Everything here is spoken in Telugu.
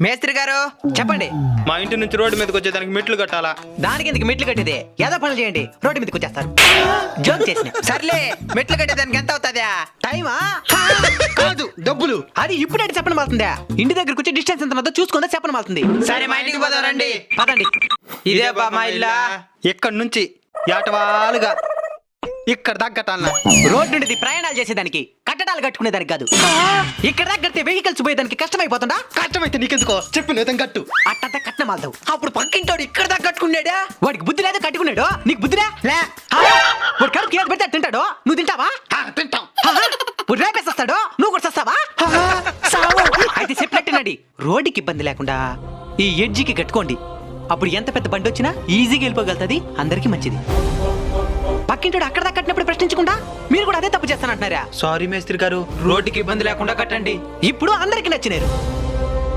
మేస్త్రి గారు చెప్పండి. మా ఇంటి నుంచి రోడ్డు మీదకి వచ్చేదానికి మెట్లు కట్టాలా? దానికి ఎందుకు మెట్లు కట్టేది? ఏదో పనులు చేయండి, రోడ్డు మీదకి వచ్చేస్తారు. జోక్ చేసిన. సర్లే, మెట్లు కట్టేదానికి ఎంత అవుతుందా? టైమా కాదు, డబ్బులు. అది ఇప్పుడైతే చెప్పడం మారుతుందా? ఇంటి దగ్గరకు వచ్చి డిస్టెన్స్ ఎంత ఉందో చూసుకుందా చెప్పడం మారుతుంది. సరే, మా ఇంటికి పోదాం రండి. పదండి. ఇదే బా మా ఇల్లా. ఇక్కడ నుంచి ఏటవాలుగా ఇక్కడ దాకా కట్టాలనా? రోడ్డు నుండి ప్రయాణాలు చేసేదానికి, కట్టడాలు కట్టుకునేదానికి కాదు. ఇక్కడ దాకా కడితే వెహికల్స్ పోయేదానికి కష్టమైపోతుందా? కష్టమైతే నీకెందుకో చెప్పు, నేతం కట్టు. అట్టంతా కట్నం మాల్దావు. అప్పుడు పక్కింటోడు ఇక్కడ దాకా కట్టుకున్నాడా? వాడికి బుద్ధి లేదు, కట్టుకున్నాడు. నీకు బుద్ధి లే. వాడు కడుపు ఏది పెడితే తింటాడు, నువ్వు తింటావా? తింటాం. వాడు రేపేస్తాడు, నువ్వు కూడా చేస్తావా? అయితే చెప్పినట్టున్నాడు. రోడ్డుకి ఇబ్బంది లేకుండా ఈ ఎడ్జికి కట్టుకోండి. అప్పుడు ఎంత పెద్ద బండి వచ్చినా ఈజీగా వెళ్ళిపోగలుగుతుంది, అందరికీ మంచిది. పక్కింటోడు అక్కడ దాకా కట్టినప్పుడు ప్రశ్నించకుండా మీరు కూడా అదే తప్పు చేస్తానంటున్నారా? సారీ మేస్త్రి గారు, రోడ్డుకి ఇబ్బంది లేకుండా కట్టండి. ఇప్పుడు అందరికి నచ్చినారు.